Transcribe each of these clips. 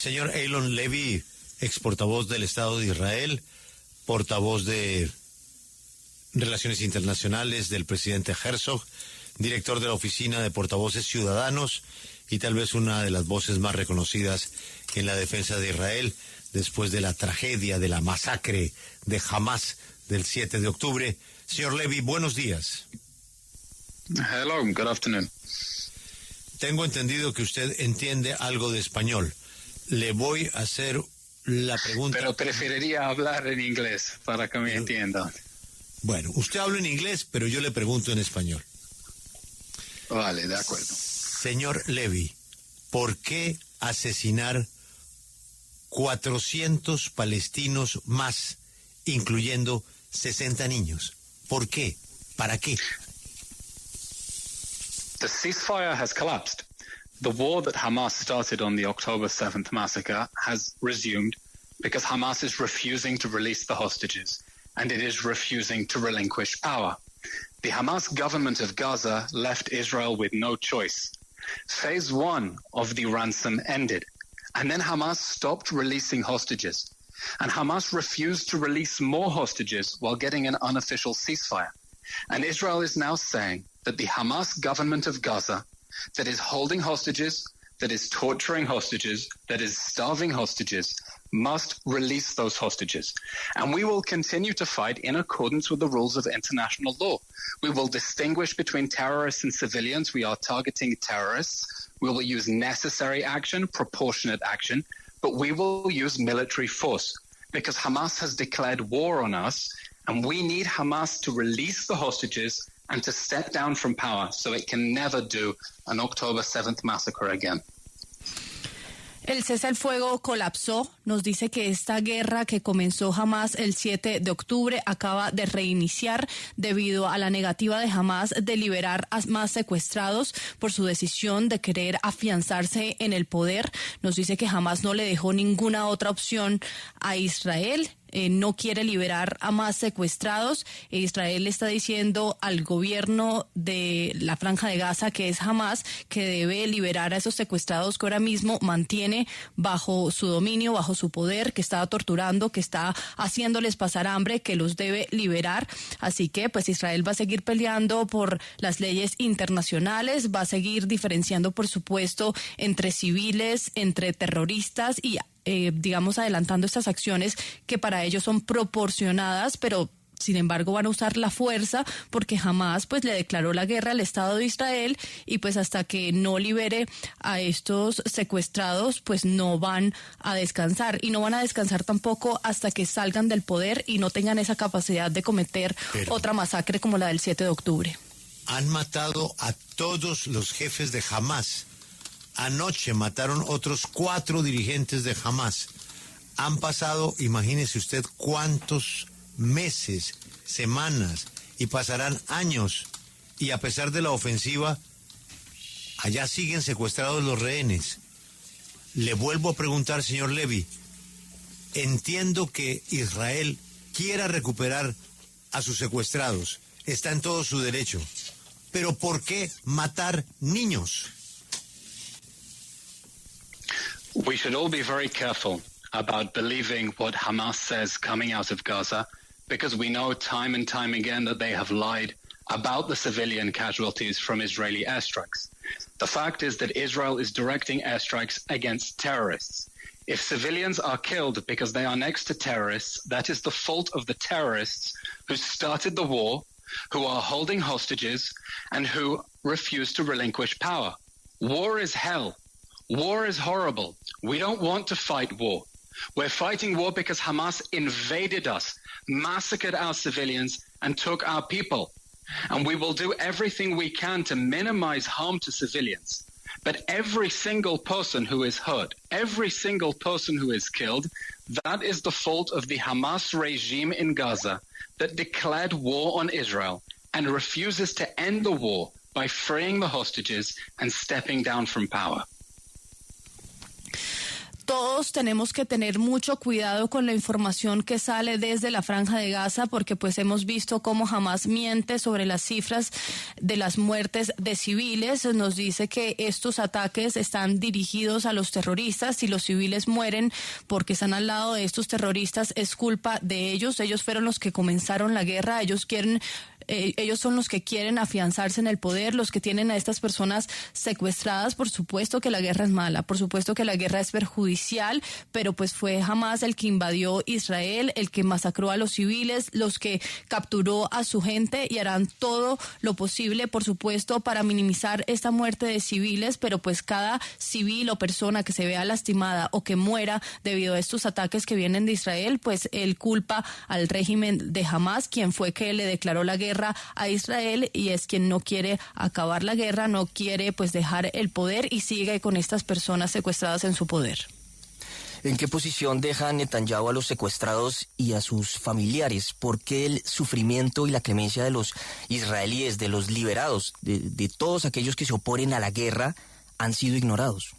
Señor Eylon Levy, ex portavoz del Estado de Israel, portavoz de Relaciones Internacionales del presidente Herzog, director de la Oficina de Portavoces Ciudadanos y tal vez una de las voces más reconocidas en la defensa de Israel después de la tragedia, de la masacre de Hamas del 7 de octubre. Señor Levy, buenos días. Hello, good afternoon. Tengo entendido que usted entiende algo de español. Le voy a hacer la pregunta... Pero preferiría hablar en inglés para que me entiendan. Bueno, usted habla en inglés, pero yo le pregunto en español. Vale, de acuerdo. Señor Levy, ¿por qué asesinar 400 palestinos más, incluyendo 60 niños? ¿Por qué? ¿Para qué? The ceasefire has collapsed. The war that Hamas started on the October 7th massacre has resumed because Hamas is refusing to release the hostages and it is refusing to relinquish power. The Hamas government of Gaza left Israel with no choice. Phase 1 of the ransom ended, and then Hamas stopped releasing hostages. And Hamas refused to release more hostages while getting an unofficial ceasefire. And Israel is now saying that the Hamas government of Gaza, that is holding hostages, that is torturing hostages, that is starving hostages, must release those hostages. And we will continue to fight in accordance with the rules of international law. We will distinguish between terrorists and civilians. We are targeting terrorists. We will use necessary action, proportionate action, but we will use military force because Hamas has declared war on us, and we need Hamas to release the hostages and to step down from power so it can never do an October 7th massacre again. El cese al fuego colapsó. Nos dice que esta guerra que comenzó Hamas el 7 de octubre acaba de reiniciar debido a la negativa de Hamas de liberar a más secuestrados por su decisión de querer afianzarse en el poder. Nos dice que Hamas no le dejó ninguna otra opción a Israel. No quiere liberar a más secuestrados. Israel está diciendo al gobierno de la Franja de Gaza, que es Hamas, que debe liberar a esos secuestrados que ahora mismo mantiene bajo su dominio, bajo su poder, que está torturando, que está haciéndoles pasar hambre, que los debe liberar. Así que pues Israel va a seguir peleando por las leyes internacionales, va a seguir diferenciando, por supuesto, entre civiles, entre terroristas y digamos, adelantando estas acciones que para ellos son proporcionadas, pero sin embargo van a usar la fuerza porque Hamas pues le declaró la guerra al Estado de Israel y pues hasta que no libere a estos secuestrados pues no van a descansar y no van a descansar tampoco hasta que salgan del poder y no tengan esa capacidad de cometer otra masacre como la del 7 de octubre. Han matado a todos los jefes de Hamas. Anoche mataron otros 4 dirigentes de Hamas. Han pasado, imagínese usted, cuántos meses, semanas, y pasarán años. Y a pesar de la ofensiva, allá siguen secuestrados los rehenes. Le vuelvo a preguntar, señor Levy, entiendo que Israel quiera recuperar a sus secuestrados. Está en todo su derecho. Pero ¿por qué matar niños? We should all be very careful about believing what Hamas says coming out of Gaza, because we know time and time again that they have lied about the civilian casualties from Israeli airstrikes. The fact is that Israel is directing airstrikes against terrorists. If civilians are killed because they are next to terrorists, that is the fault of the terrorists who started the war, who are holding hostages, and who refuse to relinquish power. War is hell. War is horrible. We don't want to fight war. We're fighting war because Hamas invaded us, massacred our civilians, and took our people. And we will do everything we can to minimize harm to civilians. But every single person who is hurt, every single person who is killed, that is the fault of the Hamas regime in Gaza that declared war on Israel and refuses to end the war by freeing the hostages and stepping down from power. Todos tenemos que tener mucho cuidado con la información que sale desde la Franja de Gaza, porque pues hemos visto cómo Hamás miente sobre las cifras de las muertes de civiles. Nos dice que estos ataques están dirigidos a los terroristas. Si los civiles mueren porque están al lado de estos terroristas, es culpa de ellos. Ellos fueron los que comenzaron la guerra. Ellos son los que quieren afianzarse en el poder, los que tienen a estas personas secuestradas. Por supuesto que la guerra es mala, por supuesto que la guerra es perjudicial, pero pues fue Hamás el que invadió Israel, el que masacró a los civiles, los que capturó a su gente, y harán todo lo posible, por supuesto, para minimizar esta muerte de civiles, pero pues cada civil o persona que se vea lastimada o que muera debido a estos ataques que vienen de Israel, pues él culpa al régimen de Hamás, quien fue que le declaró la guerra a Israel, y es quien no quiere acabar la guerra, no quiere pues dejar el poder y sigue con estas personas secuestradas en su poder. ¿En qué posición deja Netanyahu a los secuestrados y a sus familiares? ¿Por qué el sufrimiento y la clemencia de los israelíes, de los liberados, de todos aquellos que se oponen a la guerra, han sido ignorados?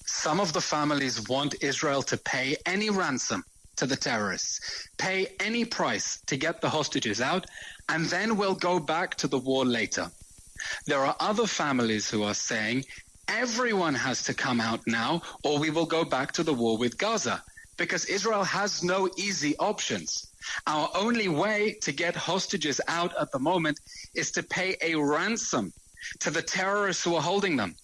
Some of the families want Israel to pay any ransom to the terrorists, pay any price to get the hostages out, and then we'll go back to the war later. There are other families who are saying everyone has to come out now or we will go back to the war with Gaza, because Israel has no easy options. Our only way to get hostages out at the moment is to pay a ransom to the terrorists who are holding them.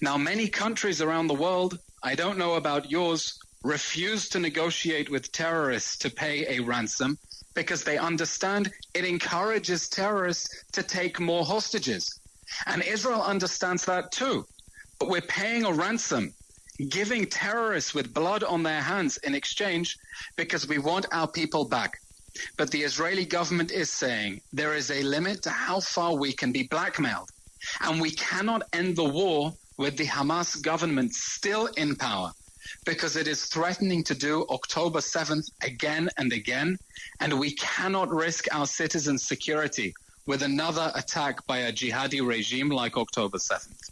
Now, many countries around the world, I don't know about yours, refuse to negotiate with terrorists to pay a ransom because they understand it encourages terrorists to take more hostages. And Israel understands that too. But we're paying a ransom, giving terrorists with blood on their hands in exchange because we want our people back. But the Israeli government is saying there is a limit to how far we can be blackmailed. And we cannot end the war with the Hamas government still in power, because it is threatening to do October 7th again and again, and we cannot risk our citizens' security with another attack by a jihadi regime like October 7th.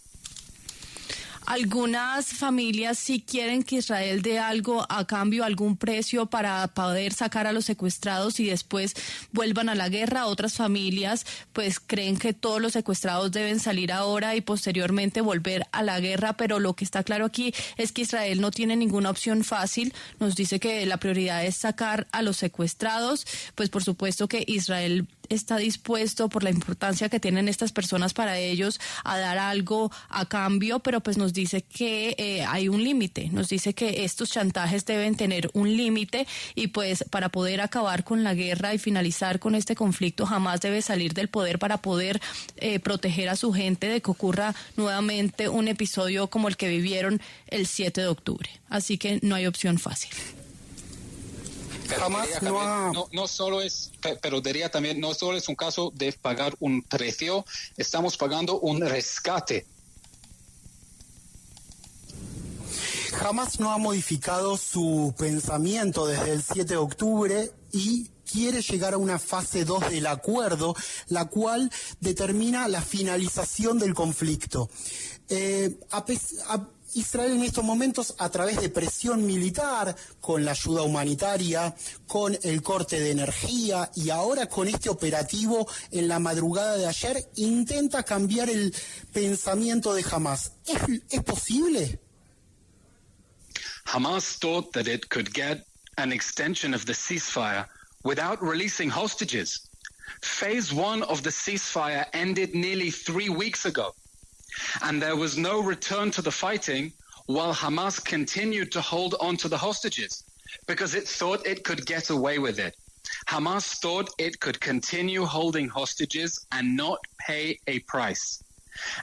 Algunas familias sí quieren que Israel dé algo a cambio, algún precio para poder sacar a los secuestrados y después vuelvan a la guerra. Otras familias pues creen que todos los secuestrados deben salir ahora y posteriormente volver a la guerra, pero lo que está claro aquí es que Israel no tiene ninguna opción fácil. Nos dice que la prioridad es sacar a los secuestrados, pues por supuesto que Israel está dispuesto, por la importancia que tienen estas personas para ellos, a dar algo a cambio, pero pues nos dice que hay un límite, nos dice que estos chantajes deben tener un límite y pues para poder acabar con la guerra y finalizar con este conflicto, Hamás debe salir del poder para poder proteger a su gente de que ocurra nuevamente un episodio como el que vivieron el 7 de octubre. Así que no hay opción fácil. Jamás no solo es, pero diría también, no solo es un caso de pagar un precio, estamos pagando un rescate. Hamás no ha modificado su pensamiento desde el 7 de octubre y quiere llegar a una fase 2 del acuerdo, la cual determina la finalización del conflicto. Israel en estos momentos, a través de presión militar, con la ayuda humanitaria, con el corte de energía y ahora con este operativo en la madrugada de ayer, intenta cambiar el pensamiento de Hamás. ¿Es posible? Hamas thought that it could get an extension of the ceasefire without releasing hostages. Phase 1 of the ceasefire ended nearly 3 weeks ago. And there was no return to the fighting while Hamas continued to hold on to the hostages because it thought it could get away with it. Hamas thought it could continue holding hostages and not pay a price.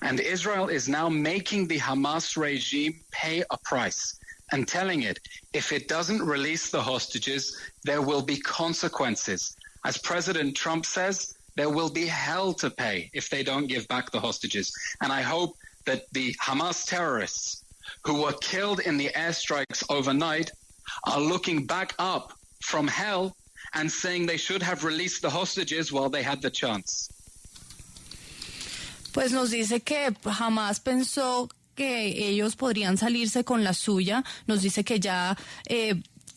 And Israel is now making the Hamas regime pay a price and telling it if it doesn't release the hostages, there will be consequences. As President Trump says, there will be hell to pay if they don't give back the hostages. And I hope that the Hamas terrorists who were killed in the airstrikes overnight are looking back up from hell and saying they should have released the hostages while they had the chance. Pues nos dice que Hamas pensó que ellos podrían salirse con la suya. Nos dice que ya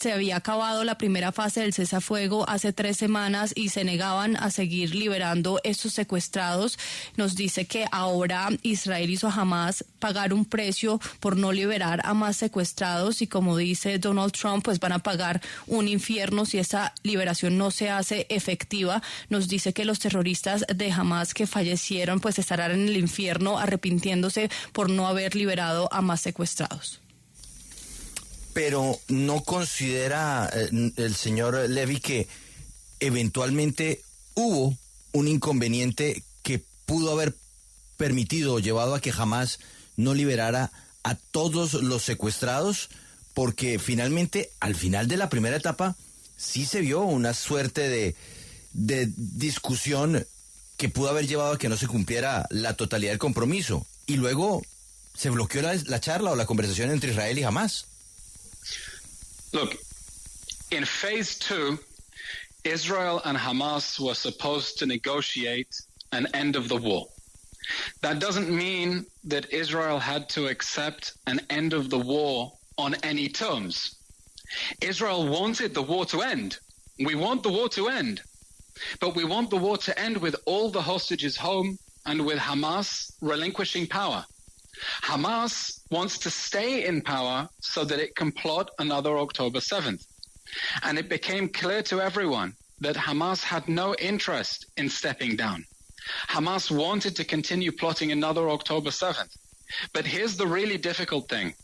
se había acabado la primera fase del cese-al-fuego hace 3 semanas y se negaban a seguir liberando estos secuestrados. Nos dice que ahora Israel hizo a Hamas pagar un precio por no liberar a más secuestrados y, como dice Donald Trump, pues van a pagar un infierno si esa liberación no se hace efectiva. Nos dice que los terroristas de Hamas que fallecieron pues estarán en el infierno arrepintiéndose por no haber liberado a más secuestrados. Pero ¿no considera el señor Levy que eventualmente hubo un inconveniente que pudo haber permitido o llevado a que Hamas no liberara a todos los secuestrados? Porque finalmente, al final de la primera etapa, sí se vio una suerte de discusión que pudo haber llevado a que no se cumpliera la totalidad del compromiso. Y luego se bloqueó la charla o la conversación entre Israel y Hamas. Look, in phase 2, Israel and Hamas were supposed to negotiate an end of the war. That doesn't mean that Israel had to accept an end of the war on any terms. Israel wanted the war to end. We want the war to end. But we want the war to end with all the hostages home and with Hamas relinquishing power. Hamas wants to stay in power so that it can plot another October 7th. And it became clear to everyone that Hamas had no interest in stepping down. Hamas wanted to continue plotting another October 7th. But here's the really difficult thing.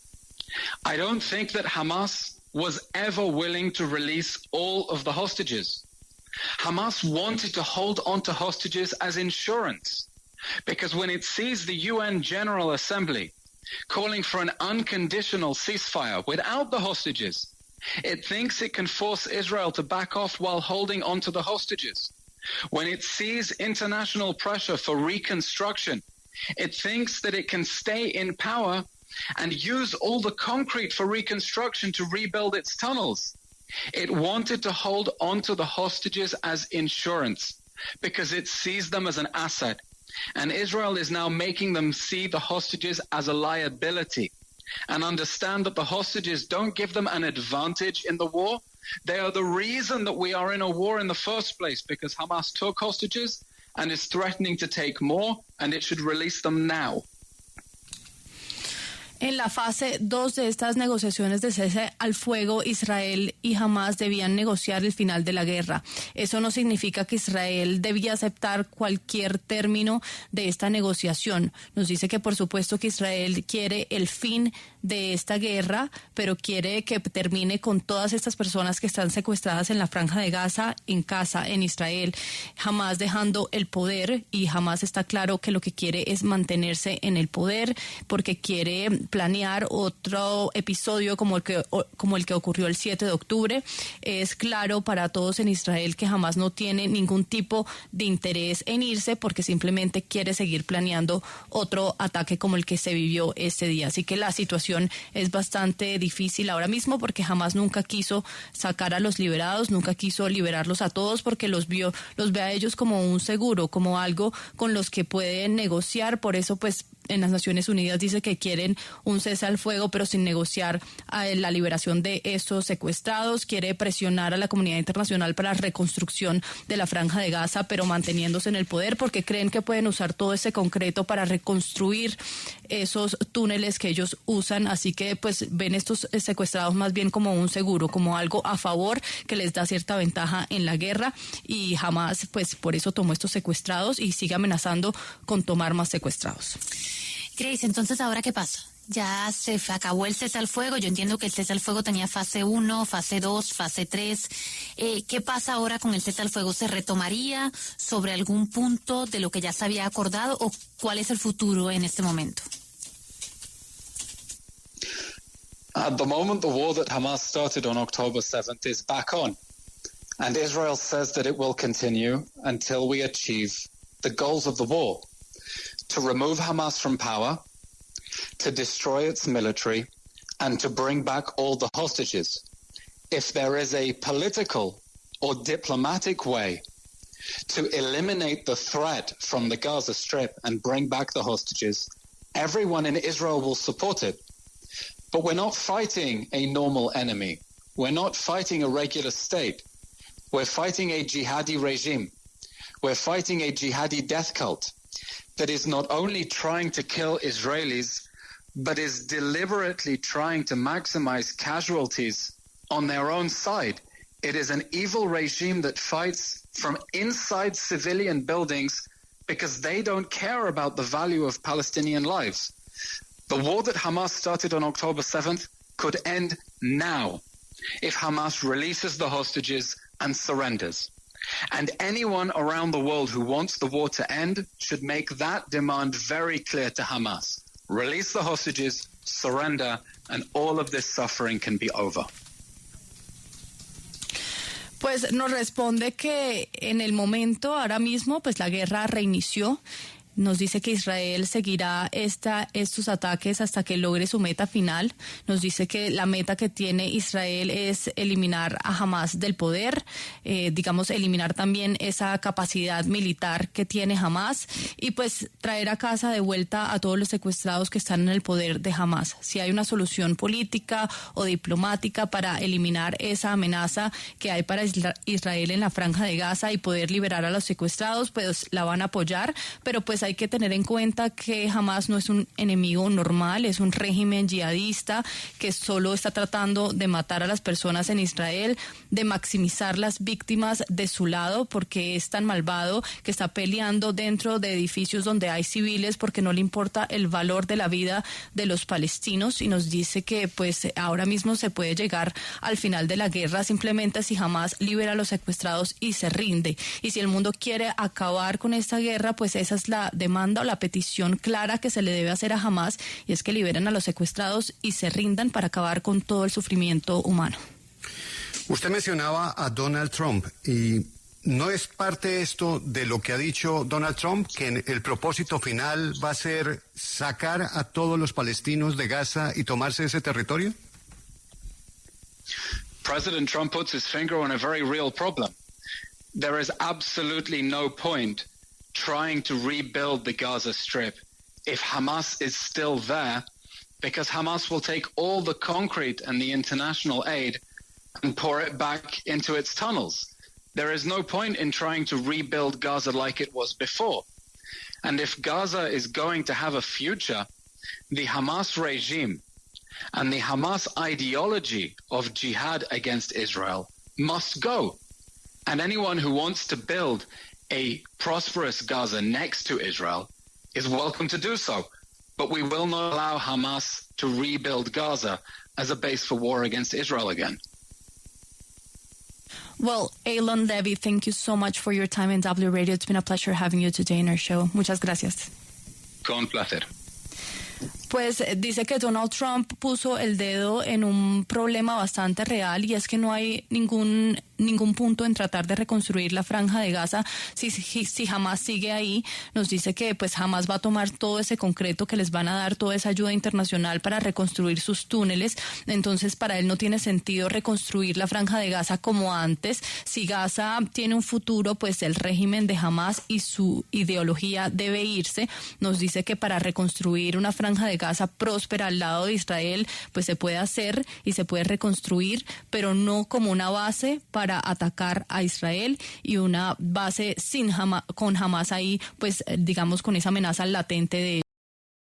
I don't think that Hamas was ever willing to release all of the hostages. Hamas wanted to hold on to hostages as insurance. Because when it sees the UN General Assembly calling for an unconditional ceasefire without the hostages, it thinks it can force Israel to back off while holding on to the hostages. When it sees international pressure for reconstruction, it thinks that it can stay in power and use all the concrete for reconstruction to rebuild its tunnels. It wanted to hold on to the hostages as insurance because it sees them as an asset. And Israel is now making them see the hostages as a liability and understand that the hostages don't give them an advantage in the war. They are the reason that we are in a war in the first place because Hamas took hostages and is threatening to take more, and it should release them now. En la fase 2 de estas negociaciones de cese al fuego, Israel y Hamas debían negociar el final de la guerra. Eso no significa que Israel debía aceptar cualquier término de esta negociación. Nos dice que por supuesto que Israel quiere el fin de esta guerra, pero quiere que termine con todas estas personas que están secuestradas en la Franja de Gaza, en casa, en Israel. Hamas dejando el poder, y Hamas está claro que lo que quiere es mantenerse en el poder porque quiere planear otro episodio como el que ocurrió el 7 de octubre. Es claro para todos en Israel que Hamas no tiene ningún tipo de interés en irse porque simplemente quiere seguir planeando otro ataque como el que se vivió este día. Así que la situación es bastante difícil ahora mismo porque Hamas nunca quiso sacar a los liberados, nunca quiso liberarlos a todos porque los ve a ellos como un seguro, como algo con los que pueden negociar. Por eso pues en las Naciones Unidas dice que quieren un cese al fuego, pero sin negociar la liberación de estos secuestrados. Quiere presionar a la comunidad internacional para la reconstrucción de la Franja de Gaza, pero manteniéndose en el poder, porque creen que pueden usar todo ese concreto para reconstruir esos túneles que ellos usan. Así que pues ven estos secuestrados más bien como un seguro, como algo a favor que les da cierta ventaja en la guerra, y Hamas pues por eso tomó estos secuestrados y sigue amenazando con tomar más secuestrados. Grace, entonces, ¿ahora qué pasa? Ya se acabó el cese al fuego. Yo entiendo que el cese al fuego tenía fase 1, fase 2, fase 3. ¿Qué pasa ahora con el cese al fuego? ¿Se retomaría sobre algún punto de lo que ya se había acordado o cuál es el futuro en este momento? At the moment, the war that Hamas started on October 7th is back on. And Israel says that it will continue until we achieve the goals of the war. To remove Hamas from power, to destroy its military, and to bring back all the hostages. If there is a political or diplomatic way to eliminate the threat from the Gaza Strip and bring back the hostages, everyone in Israel will support it. But we're not fighting a normal enemy. We're not fighting a regular state. We're fighting a jihadi regime. We're fighting a jihadi death cult that is not only trying to kill Israelis, but is deliberately trying to maximize casualties on their own side. It is an evil regime that fights from inside civilian buildings because they don't care about the value of Palestinian lives. The war that Hamas started on October 7th could end now if Hamas releases the hostages and surrenders. And anyone around the world who wants the war to end should make that demand very clear to Hamas. Release the hostages, surrender, and all of this suffering can be over. Pues nos responde que en el momento, ahora mismo, pues la guerra reinició. Nos dice que Israel seguirá estos ataques hasta que logre su meta final. Nos dice que la meta que tiene Israel es eliminar a Hamas del poder, eliminar también esa capacidad militar que tiene Hamas y pues traer a casa de vuelta a todos los secuestrados que están en el poder de Hamas. Si hay una solución política o diplomática para eliminar esa amenaza que hay para Israel en la Franja de Gaza y poder liberar a los secuestrados, pues la van a apoyar, pero pues hay que tener en cuenta que Hamas no es un enemigo normal, es un régimen yihadista que solo está tratando de matar a las personas en Israel, de maximizar las víctimas de su lado, porque es tan malvado que está peleando dentro de edificios donde hay civiles porque no le importa el valor de la vida de los palestinos y nos dice que pues ahora mismo se puede llegar al final de la guerra simplemente si Hamas libera a los secuestrados y se rinde. Y si el mundo quiere acabar con esta guerra, pues esa es la demanda o la petición clara que se le debe hacer a Hamas y es que liberen a los secuestrados y se rindan para acabar con todo el sufrimiento humano. Usted mencionaba a Donald Trump y ¿no es parte esto de lo que ha dicho Donald Trump, que el propósito final va a ser sacar a todos los palestinos de Gaza y tomarse ese territorio? President Trump puts his finger on a very real problem. There is absolutely no point trying to rebuild the Gaza Strip if Hamas is still there, because Hamas will take all the concrete and the international aid and pour it back into its tunnels. There is no point in trying to rebuild Gaza like it was before. And if Gaza is going to have a future, the Hamas regime and the Hamas ideology of jihad against Israel must go. And anyone who wants to build a prosperous Gaza next to Israel is welcome to do so. But we will not allow Hamas to rebuild Gaza as a base for war against Israel again. Well, Eylon Levy, thank you so much for your time in W Radio. It's been a pleasure having you today in our show. Muchas gracias. Con placer. Pues dice que Donald Trump puso el dedo en un problema bastante real y es que no hay ningún punto en tratar de reconstruir la Franja de Gaza si Hamas sigue ahí. Nos dice que pues Hamas va a tomar todo ese concreto que les van a dar, toda esa ayuda internacional para reconstruir sus túneles. Entonces para él no tiene sentido reconstruir la Franja de Gaza como antes. Si Gaza tiene un futuro, pues el régimen de Hamas y su ideología debe irse. Nos dice que para reconstruir una Franja de Gaza próspera al lado de Israel, pues se puede hacer y se puede reconstruir, pero no como una base para atacar a Israel y una base con Hamas ahí, pues digamos con esa amenaza latente de